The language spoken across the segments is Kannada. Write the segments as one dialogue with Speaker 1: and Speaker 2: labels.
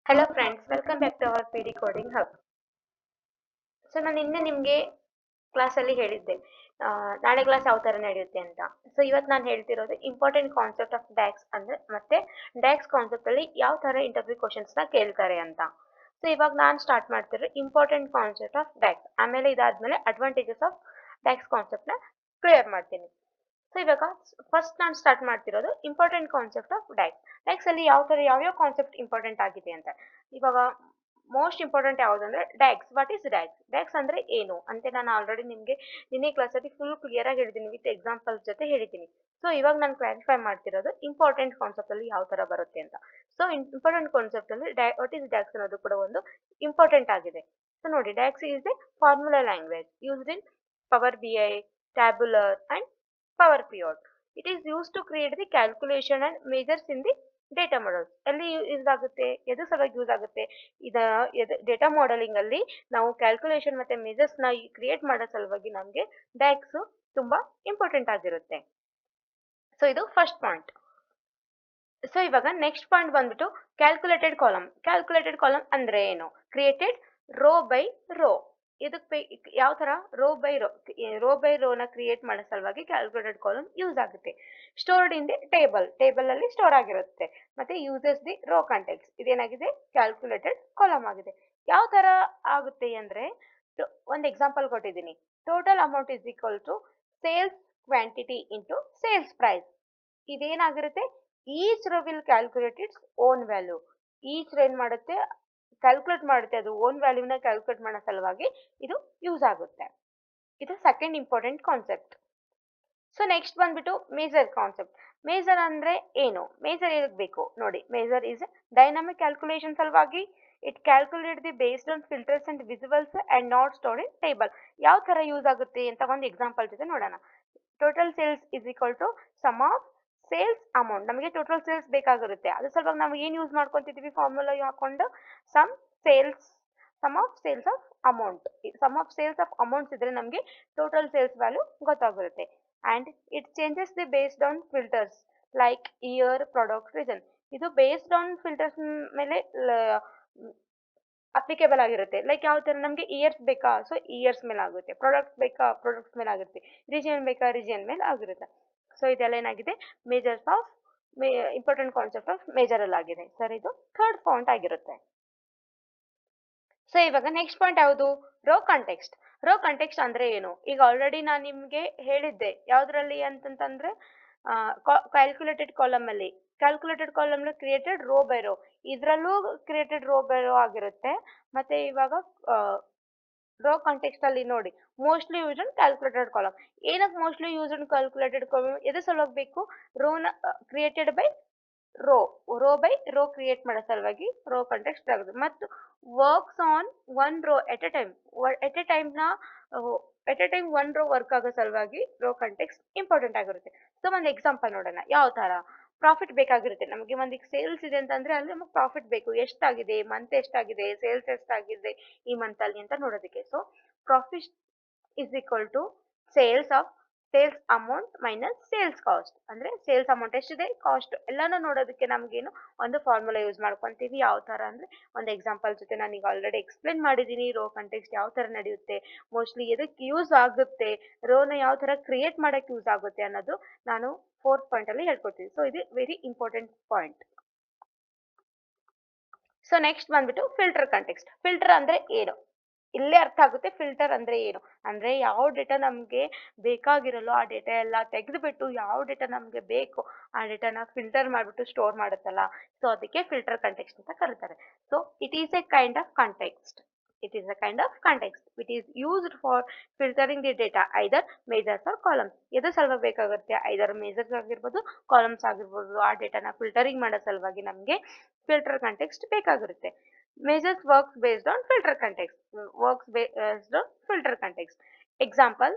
Speaker 1: Hello friends, welcome back to our PD Coding Hub. So ನಾನು ನಿನ್ನೆ ನಿಮಗೆ ಕ್ಲಾಸಲ್ಲಿ ಹೇಳಿದ್ದೆ ನಾಳೆ ಕ್ಲಾಸ್ ಯಾವ ಥರ ನಡೆಯುತ್ತೆ ಅಂತ. ಸೊ ಇವತ್ತು ನಾನು ಹೇಳ್ತಿರೋದು ಇಂಪಾರ್ಟೆಂಟ್ ಕಾನ್ಸೆಪ್ಟ್ ಆಫ್ ಡ್ಯಾಕ್ಸ್ ಅಂದರೆ ಮತ್ತೆ ಡ್ಯಾಕ್ಸ್ ಕಾನ್ಸೆಪ್ಟಲ್ಲಿ ಯಾವ ಥರ ಇಂಟರ್ವ್ಯೂ ಕ್ವಶನ್ಸ್ನ ಕೇಳ್ತಾರೆ ಅಂತ. ಸೊ ಇವಾಗ ನಾನು ಸ್ಟಾರ್ಟ್ ಮಾಡ್ತಿರೋ ಇಂಪಾರ್ಟೆಂಟ್ ಕಾನ್ಸೆಪ್ಟ್ ಆಫ್ ಡ್ಯಾಕ್ಸ್, ಆಮೇಲೆ ಇದಾದ್ಮೇಲೆ ಅಡ್ವಾಂಟೇಜಸ್ ಆಫ್ ಡ್ಯಾಕ್ಸ್ ಕಾನ್ಸೆಪ್ಟ್ನ ಕ್ಲಿಯರ್ ಮಾಡ್ತೀನಿ. ಸೊ ಇವಾಗ ಫಸ್ಟ್ ನಾನು ಸ್ಟಾರ್ಟ್ ಮಾಡ್ತಿರೋದು important concept of ducks. Ducks ಅಲ್ಲಿ ಯಾವ್ಯಾವ ಕಾನ್ಸೆಪ್ಟ್ ಇಂಪಾರ್ಟೆಂಟ್ ಆಗಿದೆ ಅಂತ. ಇವಾಗ ಮೋಸ್ಟ್ ಇಂಪಾರ್ಟೆಂಟ್ ಯಾವುದಂದ್ರೆ ducks. What is ducks? Ducks ಅಂದ್ರೆ ಏನು ಅಂತ ನಾನು ಆಲ್ರೆಡಿ ನಿಮಗೆ ನಿನ್ನೆ ಕ್ಲಾಸಲ್ಲಿ ಫುಲ್ ಕ್ಲಿಯರ್ ಆಗಿ ಹೇಳಿದ್ದೀನಿ, ವಿತ್ ಎಕ್ಸಾಂಪಲ್ಸ್ ಜೊತೆ ಹೇಳಿದ್ದೀನಿ. ಸೊ ಇವಾಗ ನಾನು ಕ್ಲಾರಿಫೈ ಮಾಡ್ತಿರೋದು ಇಂಪಾರ್ಟೆಂಟ್ ಕಾನ್ಸೆಪ್ಟ್ ಅಲ್ಲಿ ಯಾವ ತರ ಬರುತ್ತೆ ಅಂತ. ಸೊ ಇಂಪಾರ್ಟೆಂಟ್ ಕಾನ್ಸೆಪ್ಟ್ ಅಲ್ಲಿ ವಾಟ್ ಈಸ್ ಡ್ಯಾಕ್ಸ್ ಅನ್ನೋದು ಕೂಡ ಒಂದು ಇಂಪಾರ್ಟೆಂಟ್ ಆಗಿದೆ. ಸೊ ನೋಡಿ, ducks is A formula language used in power BI, tabular and Power Period. It is used to create the calculation and measures in the data models. ಎಲ್ಲಿ ಯೂಸ್ ಆಗುತ್ತೆ, ಎದು ಸಲುವಾಗಿ ಯೂಸ್ ಆಗುತ್ತೆ? ಡೇಟಾ ಮಾಡೆಲಿಂಗ್ ಅಲ್ಲಿ ನಾವು ಕ್ಯಾಲ್ಕುಲೇಷನ್ ಮತ್ತೆ ಮೆಜರ್ಸ್ ನ ಕ್ರಿಯೇಟ್ ಮಾಡೋ ಸಲುವಾಗಿ ನಮಗೆ ಡ್ಯಾಕ್ಸ್ ತುಂಬಾ ಇಂಪಾರ್ಟೆಂಟ್ ಆಗಿರುತ್ತೆ. ಸೊ ಇದು ಫಸ್ಟ್ ಪಾಯಿಂಟ್. ಸೊ ಇವಾಗ ನೆಕ್ಸ್ಟ್ ಪಾಯಿಂಟ್ ಬಂದ್ಬಿಟ್ಟು ಕ್ಯಾಲ್ಕುಲೇಟೆಡ್ ಕಾಲಮ್. ಕ್ಯಾಲ್ಕುಲೇಟೆಡ್ ಕಾಲಮ್ ಅಂದ್ರೆ ಏನು? Created row by row. ಇದಕ್ಕೆ ಯಾವ ತರ ರೋ ಬೈ ರೋ ನ ಕ್ರಿಯೇಟ್ ಮಾಡೋ ಸಲುವಾಗಿ ಕ್ಯಾಲ್ಕುಲೇಟೆಡ್ ಕಾಲಮ್ ಯೂಸ್ ಆಗುತ್ತೆ. ಸ್ಟೋರ್ಡ್ ಇನ್ ದಿ ಟೇಬಲ್ ಅಲ್ಲಿ ಸ್ಟೋರ್ ಆಗಿರುತ್ತೆ. ಮತ್ತೆ ಯೂಸಸ್ ದಿ ರೋ ಕಾಂಟೆಕ್ಸ್ಟ್. ಇದೇನಾಗಿದೆ? ಕ್ಯಾಲ್ಕುಲೇಟೆಡ್ ಕಾಲಮ್ ಆಗಿದೆ. ಯಾವ ತರ ಆಗುತ್ತೆ ಅಂದ್ರೆ, ಒಂದು ಎಕ್ಸಾಂಪಲ್ ಕೊಟ್ಟಿದ್ದೀನಿ. Total amount is equal to sales quantity into sales price. ಇದೇನಾಗಿರುತ್ತೆ? Each rho will calculate its own value. Each row ಏನ್ ಮಾಡುತ್ತೆ? ಕ್ಯಾಲ್ಕುಲೇಟ್ ಮಾಡುತ್ತೆ, ಅದು ಓನ್ ವ್ಯಾಲ್ಯೂನ ಕ್ಯಾಲ್ಕುಲೇಟ್ ಮಾಡೋ ಸಲುವಾಗಿ ಇದು ಯೂಸ್ ಆಗುತ್ತೆ. ಇದು second important concept. So next ಬಂದ್ಬಿಟ್ಟು ಮೇಜರ್ ಕಾನ್ಸೆಪ್ಟ್. ಮೇಜರ್ ಅಂದ್ರೆ ಏನು? ಮೇಜರ್ ಏನಕ್ಕೆ ಬೇಕು ನೋಡಿ. ಮೇಜರ್ ಇಸ್ ಡೈನಾಮಿಕ್ ಕ್ಯಾಲ್ಕುಲೇಷನ್ ಸಲುವಾಗಿ it calculate the based on filters and visuals and not stored in table. ಯಾವ ತರ ಯೂಸ್ ಆಗುತ್ತೆ ಅಂತ ಒಂದು ಎಕ್ಸಾಂಪಲ್ ಜೊತೆ ನೋಡೋಣ. Total sales is equal to sum of sales amount. ನಮಗೆ ಟೋಟಲ್ ಸೇಲ್ಸ್ ಬೇಕಾಗಿರುತ್ತೆ, ಅದ್ರ ಸಲುವಾಗಿ ನಾವು ಏನು ಯೂಸ್ ಮಾಡ್ಕೊಂತಿದೀವಿ? ಫಾರ್ಮುಲಾ ಹಾಕೊಂಡು sum of sales of amount. Sum of sales of amounts ಇದ್ರೆ ನಮಗೆ ಟೋಟಲ್ ಸೇಲ್ಸ್ ವ್ಯಾಲ್ಯೂ ಗೊತ್ತಾಗಿರುತ್ತೆ. And it changes the based on filters like year, product, region. ಇದು ಬೇಸ್ಡ್ ಆನ್ ಫಿಲ್ಟರ್ಸ್ ಮೇಲೆ ಅಪ್ಲಿಕೇಬಲ್ ಆಗಿರುತ್ತೆ. ಲೈಕ್ ಯಾವ ತರ? ನಮಗೆ ಇಯರ್ಸ್ ಬೇಕಾ, ಸೊ ಇಯರ್ಸ್ ಮೇಲೆ ಆಗುತ್ತೆ. ಪ್ರಾಡಕ್ಟ್ಸ್ ಬೇಕಾ, ಪ್ರಾಡಕ್ಟ್ಸ್ ಮೇಲೆ ಆಗುತ್ತೆ. ರೀಜಿಯನ್ ಬೇಕಾ, ರೀಜಿಯನ್ ಮೇಲೆ ಆಗಿರುತ್ತೆ. ಸೊ ಇದೆಲ್ಲ ಏನಾಗಿದೆ? Measures of important concept of measure ಅಲ್ಲಿ ಆಗಿದೆ. ಸರ್ ಇದು ಥರ್ಡ್ ಪಾಯಿಂಟ್ ಆಗಿರುತ್ತೆ. ಸೊ ಇವಾಗ ನೆಕ್ಸ್ಟ್ ಪಾಯಿಂಟ್ ಯಾವುದು? Row context. ರೋ ಕಾಂಟೆಕ್ಸ್ಟ್ ಅಂದ್ರೆ ಏನು? ಈಗ ಆಲ್ರೆಡಿ ನಾನು ನಿಮ್ಗೆ ಹೇಳಿದ್ದೆ. ಯಾವ್ದ್ರಲ್ಲಿ ಅಂತಂತಂದ್ರೆ ಕ್ಯಾಲ್ಕುಲೇಟೆಡ್ ಕಾಲಮ್ ಅಲ್ಲಿ. Calculated column created row by row. ಇದ್ರಲ್ಲೂ ಕ್ರಿಯೇಟೆಡ್ ರೋ ಬೈ ರೋ ಆಗಿರುತ್ತೆ. ಮತ್ತೆ ಇವಾಗ ರೋ ಕಾಂಟೆಕ್ಸ್ಟ್ ಅಲ್ಲಿ ನೋಡಿ, mostly use in calculated column. ಏನಕ್ಕೆ mostly use in calculated column? ಎದು ಸಲುವಾಗಿ ಬೇಕು? ರೋನ created by row by row create ಮಾಡೋ ಸಲುವಾಗಿ ರೋ ಕಾಂಟೆಕ್ಸ್ಟ್ ಆಗುತ್ತೆ. ಮತ್ತು works on one row at a time one row work ಆಗೋ ಸಲುವಾಗಿ ರೋ ಕಾಂಟೆಕ್ಸ್ಟ್ ಇಂಪಾರ್ಟೆಂಟ್ ಆಗಿರುತ್ತೆ. ಸೊ ಒಂದು ಎಕ್ಸಾಂಪಲ್ ನೋಡೋಣ. ಯಾವ ತರ? ಪ್ರಾಫಿಟ್ ಬೇಕಾಗಿರುತ್ತೆ ನಮಗೆ. ಒಂದು ಸೇಲ್ಸ್ ಇದೆ ಅಂತಂದ್ರೆ ಅಲ್ಲಿ ನಮಗೆ ಪ್ರಾಫಿಟ್ ಬೇಕು. ಎಷ್ಟಾಗಿದೆ ಮಂತ್, ಎಷ್ಟಾಗಿದೆ ಸೇಲ್ಸ್, ಎಷ್ಟಾಗಿದೆ ಈ ಮಂತ್ ಅಲ್ಲಿ ಅಂತ ನೋಡೋದಕ್ಕೆ. So profit is equal to sales amount minus sales cost. ಅಂದ್ರೆ ಸೇಲ್ಸ್ ಅಮೌಂಟ್ ಎಷ್ಟಿದೆ, ಕಾಸ್ಟ್ ಎಲ್ಲಾನು ನೋಡೋದಕ್ಕೆ ನಮ್ಗೇನು ಒಂದು ಫಾರ್ಮುಲಾ ಯೂಸ್ ಮಾಡ್ಕೊಂತೀವಿ. ಯಾವ ತರ ಅಂದ್ರೆ, ಒಂದು ಎಕ್ಸಾಂಪಲ್ ಜೊತೆ ನಾನು ಈಗ ಆಲ್ರೆಡಿ ಎಕ್ಸ್ಪ್ಲೇನ್ ಮಾಡಿದ್ದೀನಿ. ರೋ ಕಾಂಟೆಕ್ಸ್ಟ್ ಯಾವ ತರ ನಡೆಯುತ್ತೆ, ಮೋಸ್ಟ್ಲಿ ಎದಕ್ಕೆ ಯೂಸ್ ಆಗುತ್ತೆ, ರೋನ ಯಾವ ತರ ಕ್ರಿಯೇಟ್ ಮಾಡಕ್ಕೆ ಯೂಸ್ ಆಗುತ್ತೆ ಅನ್ನೋದು ನಾನು ಫೋರ್ತ್ ಪಾಯಿಂಟ್ ಅಲ್ಲಿ ಹೇಳ್ಕೊಡ್ತೀನಿ. ಸೊ ಇದು very important point. So next ಬಂದ್ಬಿಟ್ಟು ಫಿಲ್ಟರ್ ಕಾಂಟೆಕ್ಸ್ಟ್. ಫಿಲ್ಟರ್ ಅಂದ್ರೆ ಏನು? ಇಲ್ಲೇ ಅರ್ಥ ಆಗುತ್ತೆ ಫಿಲ್ಟರ್ ಅಂದ್ರೆ ಏನು ಅಂದ್ರೆ, ಯಾವ ಡೇಟಾ ನಮ್ಗೆ ಬೇಕಾಗಿರಲ್ಲ ಆ ಡೇಟಾ ಎಲ್ಲ ತೆಗೆದುಬಿಟ್ಟು ಯಾವ ಡೇಟಾ ನಮ್ಗೆ ಬೇಕು ಆ ಡೇಟಾನ ಫಿಲ್ಟರ್ ಮಾಡ್ಬಿಟ್ಟು ಸ್ಟೋರ್ ಮಾಡುತ್ತಲ್ಲ, ಸೊ ಅದಕ್ಕೆ ಫಿಲ್ಟರ್ ಕಾಂಟೆಕ್ಸ್ಟ್ ಅಂತ ಕರೀತಾರೆ. So it is A kind of context. It is used for filtering the data, either measures or columns. ಎದು ಸಲುವಾಗಿ ಬೇಕಾಗುತ್ತೆ? ಐದರ್ ಮೇಜರ್ಸ್ ಆಗಿರ್ಬೋದು, ಕಾಲಮ್ಸ್ ಆಗಿರ್ಬೋದು. ಆ ಡೇಟಾನ ಫಿಲ್ಟರಿಂಗ್ ಮಾಡೋ ಸಲುವಾಗಿ ನಮಗೆ ಫಿಲ್ಟರ್ ಕಾಂಟೆಕ್ಸ್ಟ್ ಬೇಕಾಗಿರುತ್ತೆ. Measures works based on filter context. Example,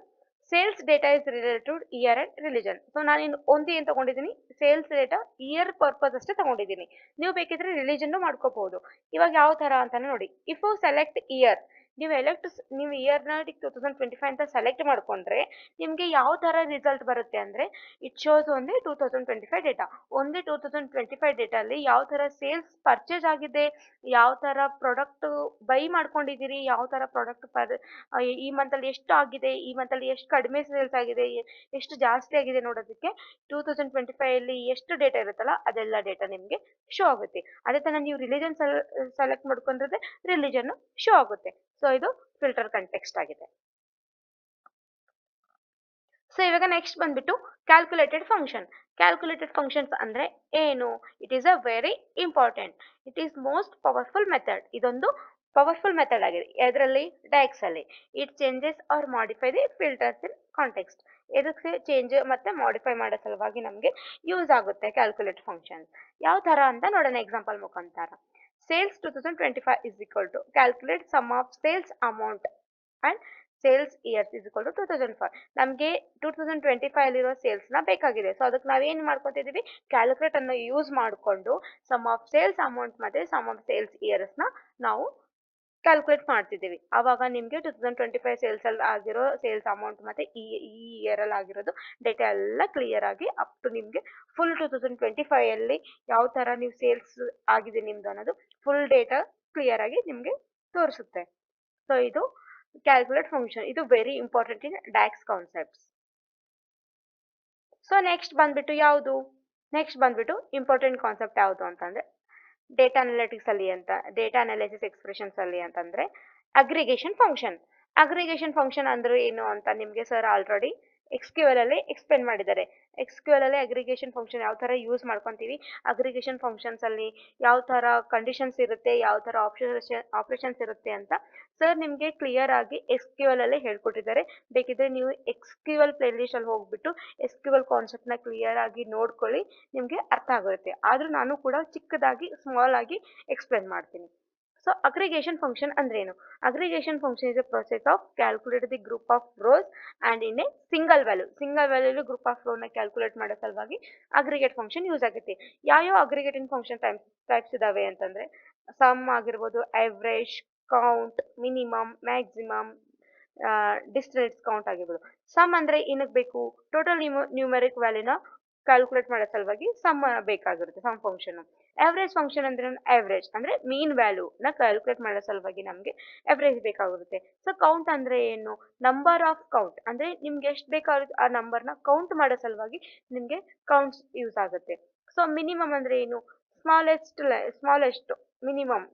Speaker 1: sales data is related to year and religion. So ನಾನು ಒಂದು ಏನು ತಗೊಂಡಿದ್ದೀನಿ? ಸೇಲ್ಸ್ ಡೇಟಾ ಇಯರ್ ಪರ್ಪಸ್ ಅಷ್ಟೇ ತಗೊಂಡಿದ್ದೀನಿ. ನೀವು ಬೇಕಿದ್ರೆ ರಿಲಿಜನ್ ಮಾಡ್ಕೋಬಹುದು. ಇವಾಗ ಯಾವ ತರ ಅಂತ ನೋಡಿ. ಇಫ್ ಯು ಸೆಲೆಕ್ಟ್ ಇಯರ್, ನೀವು ಇಯರ್ನಾಟಿಕ್ 2025 ಅಂತ ಸೆಲೆಕ್ಟ್ ಮಾಡ್ಕೊಂಡ್ರೆ ನಿಮಗೆ ಯಾವ ಥರ ರಿಸಲ್ಟ್ ಬರುತ್ತೆ ಅಂದರೆ it shows only 2025 data. Only 2025 ಡೇಟಾಲ್ಲಿ ಯಾವ ಥರ ಸೇಲ್ಸ್ ಪರ್ಚೇಸ್ ಆಗಿದೆ, ಯಾವ ಥರ ಪ್ರಾಡಕ್ಟ್ ಬೈ ಮಾಡ್ಕೊಂಡಿದ್ದೀರಿ, ಯಾವ ಥರ ಪ್ರಾಡಕ್ಟ್ ಈ ಮಂತಲ್ಲಿ ಎಷ್ಟು ಆಗಿದೆ, ಈ ಮಂತಲ್ಲಿ ಎಷ್ಟು ಕಡಿಮೆ ಸೇಲ್ಸ್ ಆಗಿದೆ, ಎಷ್ಟು ಜಾಸ್ತಿ ಆಗಿದೆ ನೋಡೋದಕ್ಕೆ 2025ಅಲ್ಲಿ ಎಷ್ಟು ಡೇಟಾ ಇರುತ್ತಲ್ಲ ಅದೆಲ್ಲ ಡೇಟಾ ನಿಮಗೆ ಶೋ ಆಗುತ್ತೆ. ಅದೇ ಥರ ನೀವು ರಿಲಿಜನ್ ಸೆಲೆಕ್ಟ್ ಮಾಡ್ಕೊಂಡ್ರೆ ರಿಲಿಜನ್ ಶೋ ಆಗುತ್ತೆ. ಸೊ ಇದು ಫಿಲ್ಟರ್ ಕಂಟೆಕ್ಸ್ಟ್ ಆಗಿದೆ. ಸೊ ಇವಾಗ ನೆಕ್ಸ್ಟ್ ಬಂದ್ಬಿಟ್ಟು ಕ್ಯಾಲ್ಕುಲೇಟೆಡ್ ಫಂಕ್ಷನ್. ಕ್ಯಾಲ್ಕುಲೇಟೆಡ್ ಫಂಕ್ಷನ್ಸ್ ಅಂದ್ರೆ ಏನು? It is a very important, it is most powerful method. ಇದೊಂದು ಪವರ್ಫುಲ್ ಮೆಥಡ್ ಆಗಿದೆ ಎದರಲ್ಲಿ, ಡೈಕ್ಸ್ ಅಲ್ಲಿ. It changes or modify the filters in context. ಇದಕ್ಕೆ ಚೇಂಜ್ ಮತ್ತೆ ಮಾಡಿಫೈ ಮಾಡೋ ಸಲುವಾಗಿ ನಮಗೆ ಯೂಸ್ ಆಗುತ್ತೆ ಕ್ಯಾಲ್ಕುಲೇಟ್ ಫಂಕ್ಷನ್. ಯಾವ ತರ ಅಂತ ನೋಡೋಣ ಎಕ್ಸಾಂಪಲ್ ಮುಖಾಂತರ. Sales 2025 is equal to calculate sum of sales amount and sales years is equal to 2005. ನಮಗೆ 2025 ಅಲ್ಲಿರೋ ಸೇಲ್ಸ್ನ ಬೇಕಾಗಿದೆ. ಸೊ ಅದಕ್ಕೆ ನಾವೇನು ಮಾಡ್ಕೊತಿದ್ದೀವಿ, ಕ್ಯಾಲ್ಕುಲೇಟ್ ಅನ್ನು ಯೂಸ್ ಮಾಡಿಕೊಂಡು ಸಮ್ ಆಫ್ ಸೇಲ್ಸ್ ಅಮೌಂಟ್ ಮತ್ತು ಸಮ್ ಆಫ್ ಸೇಲ್ಸ್ ಇಯರ್ಸ್ನ ನಾವು ಕ್ಯಾಲ್ಕುಲೇಟ್ ಮಾಡ್ತಿದ್ದೀವಿ. ಆವಾಗ ನಿಮಗೆ 2025 ಸೇಲ್ಸಲ್ಲಿ ಆಗಿರೋ ಸೇಲ್ಸ್ ಅಮೌಂಟ್ ಮತ್ತು ಈ ಇಯರಲ್ಲಿ ಆಗಿರೋದು ಡೇಟಾ ಎಲ್ಲ ಕ್ಲಿಯರ್ ಆಗಿ ಅಪ್ ಟು ನಿಮಗೆ ಫುಲ್ 2025ಅಲ್ಲಿ ಯಾವ ಥರ ನೀವು ಸೇಲ್ಸ್ ಆಗಿದೆ ನಿಮ್ದು ಅನ್ನೋದು ಫುಲ್ ಡೇಟಾ ಕ್ಲಿಯರ್ ಆಗಿ ನಿಮಗೆ ತೋರಿಸುತ್ತೆ. ಸೊ ಇದು ಕ್ಯಾಲ್ಕುಲೇಟ್ ಫಂಕ್ಷನ್. ಇದು very important in DAX concepts. So next ಬಂದ್ಬಿಟ್ಟು ಇಂಪಾರ್ಟೆಂಟ್ ಕಾನ್ಸೆಪ್ಟ್ ಯಾವುದು ಅಂತಂದ್ರೆ ಡೇಟಾ ಅನಾಲಿಟಿಕ್ಸ್ ಅಲ್ಲಿ ಡೇಟಾ ಅನಾಲಿಸಿಸ್ ಎಕ್ಸ್ಪ್ರೆಷನ್ಸ್ ಅಲ್ಲಿ ಅಂತಂದ್ರೆ ಅಗ್ರಿಗೇಷನ್ ಫಂಕ್ಷನ್. ಅಗ್ರಿಗೇಷನ್ ಫಂಕ್ಷನ್ ಅಂದ್ರೆ ಏನು ಅಂತ ನಿಮಗೆ ಸರ್ ಆಲ್ರೆಡಿ ಎಕ್ಸ್ಕ್ಯೂಎಲ್ ಅಲ್ಲಿ ಎಕ್ಸ್ಪ್ಲೇನ್ ಮಾಡಿದ್ದಾರೆ. ಎಕ್ಸ್ಕ್ಯೂಎಲ್ ಅಲ್ಲಿ ಅಗ್ರಿಗೇಷನ್ ಫಂಕ್ಷನ್ ಯಾವ ತರ ಯೂಸ್ ಮಾಡ್ಕೊಂತೀವಿ, ಅಗ್ರಿಗೇಷನ್ ಫಂಕ್ಷನ್ಸ್ ಅಲ್ಲಿ ಯಾವ ತರ ಕಂಡೀಷನ್ಸ್ ಇರುತ್ತೆ, ಯಾವ ತರ ಆಪರೇಷನ್ಸ್ ಇರುತ್ತೆ ಅಂತ ಸರ್ ನಿಮಗೆ ಕ್ಲಿಯರ್ ಆಗಿ ಎಸ್ಕ್ಯೂಎಲ್ ಅಲ್ಲಿ ಹೇಳ್ಕೊಟ್ಟಿದ್ದಾರೆ. ಬೇಕಿದ್ರೆ ನೀವು ಎಕ್ಸ್ಕ್ಯೂಎಲ್ ಪ್ಲೇಲಿಸ್ಟ್ ಅಲ್ಲಿ ಹೋಗ್ಬಿಟ್ಟು ಎಸ್ಕ್ಯೂಎಲ್ ಕಾನ್ಸೆಪ್ಟ್ ನ ಕ್ಲಿಯರ್ ಆಗಿ ನೋಡ್ಕೊಳ್ಳಿ, ನಿಮಗೆ ಅರ್ಥ ಆಗುತ್ತೆ. ಆದ್ರೂ ನಾನು ಕೂಡ ಚಿಕ್ಕದಾಗಿ ಸ್ಮಾಲ್ ಆಗಿ ಎಕ್ಸ್ಪ್ಲೇನ್ ಮಾಡ್ತೀನಿ. ಸೊ ಅಗ್ರಿಗೇಷನ್ ಫಂಕ್ಷನ್ ಅಂದ್ರೆ ಏನು? Aggregation function is a process of calculate the group of rows and in a single value group of row ನ ಕ್ಯಾಲ್ಕುಲೇಟ್ ಮಾಡೋ ಸಲುವಾಗಿ ಅಗ್ರಿಗೇಟ್ ಫಂಕ್ಷನ್ ಯೂಸ್ ಆಗುತ್ತೆ. ಯಾವ ಅಗ್ರಿಗೇಟಿಂಗ್ ಫಂಕ್ಷನ್ ಟೈಪ್ಸ್ ಇದಾವೆ ಅಂತಂದ್ರೆ ಸಮ್ ಆಗಿರ್ಬೋದು, average, count, minimum, maximum, distance count ಆಗಿರ್ಬೋದು. ಸಮ್ ಅಂದ್ರೆ ಏನಕ್ಕೆ ಬೇಕು? ಟೋಟಲ್ ನ್ಯೂಮೆರಿಕ್ ವ್ಯಾಲ್ಯೂನ ಕ್ಯಾಲ್ಕುಲೇಟ್ ಮಾಡೋ ಸಲುವಾಗಿ ಸಮ್ ಬೇಕಾಗಿರುತ್ತೆ, ಸಮ್ ಫಂಕ್ಷನ್. ಅವರೇಜ್ ಫಂಕ್ಷನ್ ಅಂದ್ರೆ ಅವರೇಜ್ ಅಂದ್ರೆ ಮೀನ್ ವ್ಯಾಲ್ಯೂ ನ ಕ್ಯಾಲ್ಕುಲೇಟ್ ಮಾಡೋ ಸಲುವಾಗಿ ನಮಗೆ ಅವರೇಜ್ ಬೇಕಾಗಿರುತ್ತೆ. ಸೊ ಕೌಂಟ್ ಅಂದ್ರೆ ಏನು? ನಂಬರ್ ಆಫ್ ಕೌಂಟ್ ಅಂದ್ರೆ ನಿಮ್ಗೆ ಎಷ್ಟು ಬೇಕಾಗುತ್ತೆ ಆ ನಂಬರ್ನ ಕೌಂಟ್ ಮಾಡೋ ಸಲುವಾಗಿ ನಿಮ್ಗೆ ಕೌಂಟ್ಸ್ ಯೂಸ್ ಆಗುತ್ತೆ. ಸೊ ಮಿನಿಮಮ್ ಅಂದ್ರೆ ಏನು? Smallest minimum.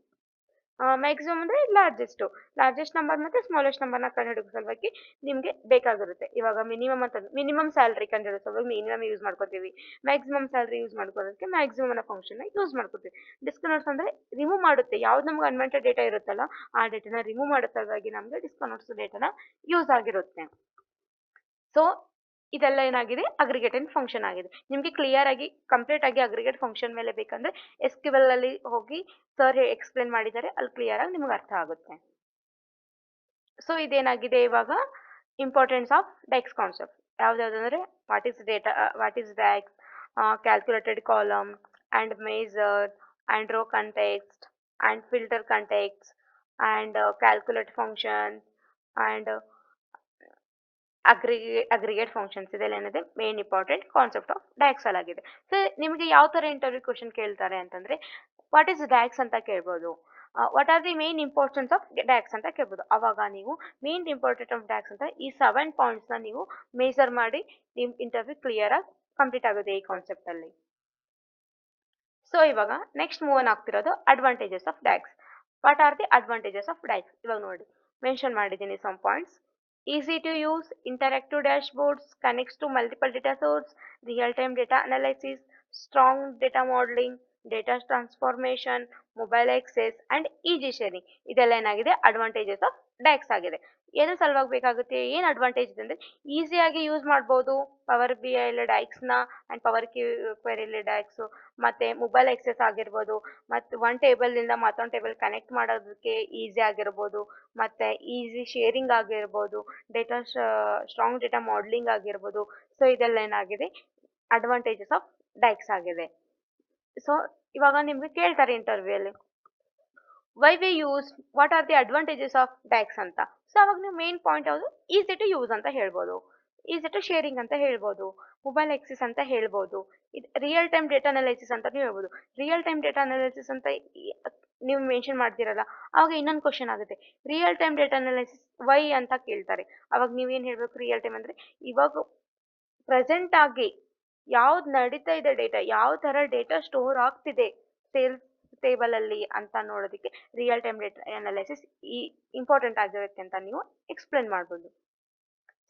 Speaker 1: ಮ್ಯಾಕ್ಸಿಮಮ್ ಅಂದ್ರೆ ಲಾರ್ಜೆಸ್ಟ್ ನಂಬರ್ ಮತ್ತೆ ಸ್ಮಾಲೆಸ್ಟ್ ನಂಬರ್ನ ಕಂಡುಹಿಡಿಯೋ ಸಲುವಾಗಿ ನಿಮಗೆ ಬೇಕಾಗಿರುತ್ತೆ. ಇವಾಗ ಮಿನಿಮಮ್ ಸ್ಯಾಲರಿ ಕಂಡುಹಿಡಿಯೋ ಸಲುವಾಗಿ ಮಿನಿಮಮ್ ಯೂಸ್ ಮಾಡ್ಕೋತೀವಿ. ಮ್ಯಾಕ್ಸಿಮಮ್ ಸ್ಯಾಲರಿ ಯೂಸ್ ಮಾಡ್ಕೊಳ್ಳೋದಕ್ಕೆ ಮ್ಯಾಕ್ಸಿಮಮ್ ಅನ್ನೋ ಫಂಕ್ಷನ್ ಯೂಸ್ ಮಾಡ್ಕೋತೀವಿ. ಡಿಸ್ಕೌಂಟ್ಸ್ ಅಂದ್ರೆ ರಿಮೂವ್ ಮಾಡುತ್ತೆ, ಯಾವ್ದು ನಮ್ಗೆ ಅನ್ವಾಂಟೆಡ್ ಡೇಟಾ ಇರುತ್ತಲ್ಲ ಆ ಡೇಟಾನ ರಿಮೂವ್ ಮಾಡೋ ಸಲುವಾಗಿ ನಮಗೆ ಡಿಸ್ಕೌಂಟ್ಸ್ ಡೇಟಾನ ಯೂಸ್ ಆಗಿರುತ್ತೆ. ಸೊ ಇದೆಲ್ಲ ಏನಾಗಿದೆ, ಅಗ್ರಿಗೇಟೆಡ್ ಫಂಕ್ಷನ್ ಆಗಿದೆ. ನಿಮಗೆ ಕ್ಲಿಯರ್ ಆಗಿ ಕಂಪ್ಲೀಟ್ ಆಗಿ ಅಗ್ರಿಗೇಟ್ ಫಂಕ್ಷನ್ ಮೇಲೆ ಬೇಕಂದ್ರೆ ಎಸ್ಕ್ಯೂಎಲ್ ಅಲ್ಲಿ ಹೋಗಿ ಸರ್ ಎಕ್ಸ್ಪ್ಲೇನ್ ಮಾಡಿದ್ದಾರೆ, ಅಲ್ಲಿ ಕ್ಲಿಯರ್ ಆಗಿ ನಿಮ್ಗೆ ಅರ್ಥ ಆಗುತ್ತೆ. ಸೊ ಇದೇನಾಗಿದೆ ಇವಾಗ ಇಂಪಾರ್ಟೆನ್ಸ್ ಆಫ್ ಡೈಕ್ಸ್ ಕಾನ್ಸೆಪ್ಟ್. ಯಾವ್ದಾವ್ದಂದ್ರೆ what is DAX, calculated column and measure and row context and filter context and calculate function and aggregate functions. ಇದೆಲ್ಲ ಏನಿದೆ main important concept of DAX ಅಲ್ಲಿ ಆಗಿದೆ. ಸೊ ನಿಮಗೆ ಯಾವ ತರ ಇಂಟರ್ವ್ಯೂ ಕ್ವಶನ್ ಕೇಳ್ತಾರೆ ಅಂತಂದ್ರೆ ವಾಟ್ ಈಸ್ ಡೈಕ್ಸ್ ಅಂತ ಕೇಳ್ಬೋದು, what are the main importance of DAX ಅಂತ ಕೇಳ್ಬೋದು. ಅವಾಗ ನೀವು ಮೇನ್ ಇಂಪಾರ್ಟೆಂಟ್ ಆಫ್ ಡೈಕ್ಸ್ ಅಂತ ಈ 7 ಪಾಯಿಂಟ್ಸ್ ನ ನೀವು ಮೇಜರ್ ಮಾಡಿ ನಿಮ್ ಇಂಟರ್ವ್ಯೂ ಕ್ಲಿಯರ್ ಆಗಿ ಕಂಪ್ಲೀಟ್ ಆಗುತ್ತೆ ಈ ಕಾನ್ಸೆಪ್ಟ್ ಅಲ್ಲಿ. ಸೊ ಇವಾಗ ನೆಕ್ಸ್ಟ್ ಮೂವ್ ಆನ್ ಆಗ್ತಿರೋದು advantages of DAX. What are the advantages of DAX? ಇವಾಗ ನೋಡಿ ಮೆನ್ಷನ್ ಮಾಡಿದ್ದೀನಿ some points. Easy to use, interactive dashboards, connects to multiple data source, real-time data analysis, strong data modeling, data transformation, mobile access and easy sharing. ಇದೆಲ್ಲ ಏನಾಗಿದೆ ಅಡ್ವಾಂಟೇಜಸ್ ಆಫ್ ಡೈಕ್ಸ್ ಆಗಿದೆ. ಏನು ಸಲುವಾಗಿ ಬೇಕಾಗುತ್ತೆ, ಏನು ಅಡ್ವಾಂಟೇಜ್ ಇದೆ ಅಂದ್ರೆ ಈಸಿಯಾಗಿ ಯೂಸ್ ಮಾಡ್ಬೋದು ಪವರ್ ಬಿ ಐ ಡೈಕ್ಸ್ನ ಅಂಡ್ ಪವರ್ ಕ್ವೆರಿ ಡೈಕ್ಸ್, ಮತ್ತೆ ಮೊಬೈಲ್ ಆಕ್ಸೆಸ್ ಆಗಿರ್ಬೋದು, ಮತ್ತು ಒನ್ ಟೇಬಲ್ ಇಂದ ಮತ್ತೊಂದು ಟೇಬಲ್ ಕನೆಕ್ಟ್ ಮಾಡೋದಕ್ಕೆ ಈಸಿ ಆಗಿರ್ಬೋದು, ಮತ್ತೆ ಈಸಿ ಶೇರಿಂಗ್ ಆಗಿರ್ಬೋದು, ಸ್ಟ್ರಾಂಗ್ ಡೇಟಾ ಮಾಡೆಲಿಂಗ್ ಆಗಿರ್ಬೋದು. ಸೊ ಇದೆಲ್ಲ ಏನಾಗಿದೆ ಅಡ್ವಾಂಟೇಜಸ್ ಆಫ್ ಡೈಕ್ಸ್ ಆಗಿದೆ. ಸೊ ಇವಾಗ ನಿಮ್ಗೆ ಕೇಳ್ತಾರೆ ಇಂಟರ್ವ್ಯೂ ಅಲ್ಲಿ why we use, what are the advantages of DAX ಅಂತ. ಸೊ ಅವಾಗ ನೀವು ಮೇನ್ ಪಾಯಿಂಟ್ ಯಾವುದು, ಈಸಿ ಟು ಯೂಸ್ ಅಂತ ಹೇಳ್ಬೋದು, ಈಸಿ ಟು ಶೇರಿಂಗ್ ಅಂತ ಹೇಳ್ಬೋದು, ಮೊಬೈಲ್ ಎಕ್ಸಿಸ್ ಅಂತ ಹೇಳ್ಬೋದು, ಇದು ರಿಯಲ್ ಟೈಮ್ ಡೇಟಾ ಅನಾಲಿಸಿಸ್ ಅಂತಾನು ಹೇಳ್ಬೋದು. ರಿಯಲ್ ಟೈಮ್ ಡೇಟಾ ಅನಾಲಿಸಿಸ್ ಅಂತ ನೀವು ಮೆನ್ಷನ್ ಮಾಡ್ತಿರಲ್ಲ, ಅವಾಗ ಇನ್ನೊಂದು ಕ್ವಶನ್ ಆಗುತ್ತೆ, real time data analysis why ಅಂತ ಕೇಳ್ತಾರೆ. ಅವಾಗ ನೀವೇನು ಹೇಳ್ಬೇಕು, ರಿಯಲ್ ಟೈಮ್ ಅಂದ್ರೆ ಇವಾಗ ಪ್ರೆಸೆಂಟ್ ಆಗಿ ಯಾವ್ದು ನಡೀತಾ ಇದೆ ಡೇಟಾ, ಯಾವ ತರ ಡೇಟಾ ಸ್ಟೋರ್ ಆಗ್ತಿದೆ ಸೇಲ್ಸ್ ಟೇಬಲ್ ಅಲ್ಲಿ ಅಂತ ನೋಡೋದಕ್ಕೆ ರಿಯಲ್ ಟೈಮ್ ಡೇಟಾ ಅನಾಲಿಸಿಸ್ ಈ ಇಂಪಾರ್ಟೆಂಟ್ ಆಗಿರುತ್ತೆ ಅಂತ ನೀವು ಎಕ್ಸ್ಪ್ಲೇನ್ ಮಾಡ್ಬೋದು.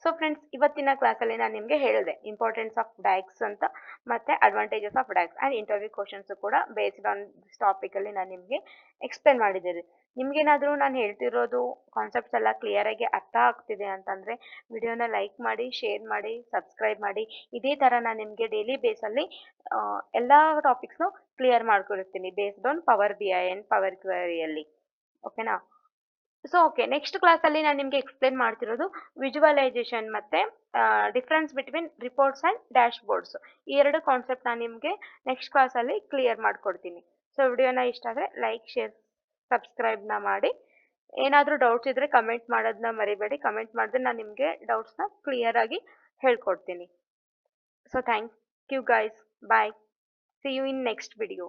Speaker 1: ಸೊ ಫ್ರೆಂಡ್ಸ್, ಇವತ್ತಿನ ಕ್ಲಾಸಲ್ಲಿ ನಾನು ನಿಮಗೆ ಹೇಳಿದೆ ಇಂಪಾರ್ಟೆನ್ಸ್ ಆಫ್ ಡೈಕ್ಸ್ ಅಂತ, ಮತ್ತೆ advantages of DAX and interview questions ಕೂಡ ಬೇಸ್ಡ್ ಆನ್ ದಿಸ್ ಟಾಪಿಕಲ್ಲಿ ನಾನು ನಿಮಗೆ ಎಕ್ಸ್ಪ್ಲೇನ್ ಮಾಡಿದ್ದೇನೆ. ನಿಮ್ಗೇನಾದರೂ ನಾನು ಹೇಳ್ತಿರೋದು ಕಾನ್ಸೆಪ್ಟ್ಸ್ ಎಲ್ಲ ಕ್ಲಿಯರಾಗಿ ಅರ್ಥ ಆಗ್ತಿದೆ ಅಂತಂದರೆ ವಿಡಿಯೋನ ಲೈಕ್ ಮಾಡಿ, ಶೇರ್ ಮಾಡಿ, ಸಬ್ಸ್ಕ್ರೈಬ್ ಮಾಡಿ. ಇದೇ ಥರ ನಾನು ನಿಮಗೆ ಡೈಲಿ ಬೇಸಲ್ಲಿ ಎಲ್ಲ ಟಾಪಿಕ್ಸ್ನು ಕ್ಲಿಯರ್ ಮಾಡ್ಕೊಡ್ತೀನಿ based on power BI and power ಕ್ವೆರಿಯಲ್ಲಿ. ಓಕೆನಾ? ಸೊ ಓಕೆ, ನೆಕ್ಸ್ಟ್ ಕ್ಲಾಸಲ್ಲಿ ನಾನು ನಿಮಗೆ ಎಕ್ಸ್ಪ್ಲೇನ್ ಮಾಡ್ತಿರೋದು ವಿಜುವಲೈಸೇಷನ್ ಮತ್ತು difference between reports and dash boards. ಈ ಎರಡು ಕಾನ್ಸೆಪ್ಟ್ ನಾನು ನಿಮಗೆ ನೆಕ್ಸ್ಟ್ ಕ್ಲಾಸಲ್ಲಿ ಕ್ಲಿಯರ್ ಮಾಡ್ಕೊಡ್ತೀನಿ. ಸೊ ವಿಡಿಯೋನ ಇಷ್ಟ ಆದರೆ ಲೈಕ್, ಶೇರ್, ಸಬ್ಸ್ಕ್ರೈಬ್ನ ಮಾಡಿ. ಏನಾದರೂ ಡೌಟ್ಸ್ ಇದ್ದರೆ ಕಮೆಂಟ್ ಮಾಡೋದನ್ನ ಮರಿಬೇಡಿ. ಕಮೆಂಟ್ ಮಾಡಿದ್ರೆ ನಾನು ನಿಮಗೆ ಡೌಟ್ಸ್ನ ಕ್ಲಿಯರಾಗಿ ಹೇಳ್ಕೊಡ್ತೀನಿ. So thank you guys, bye, see you in next video.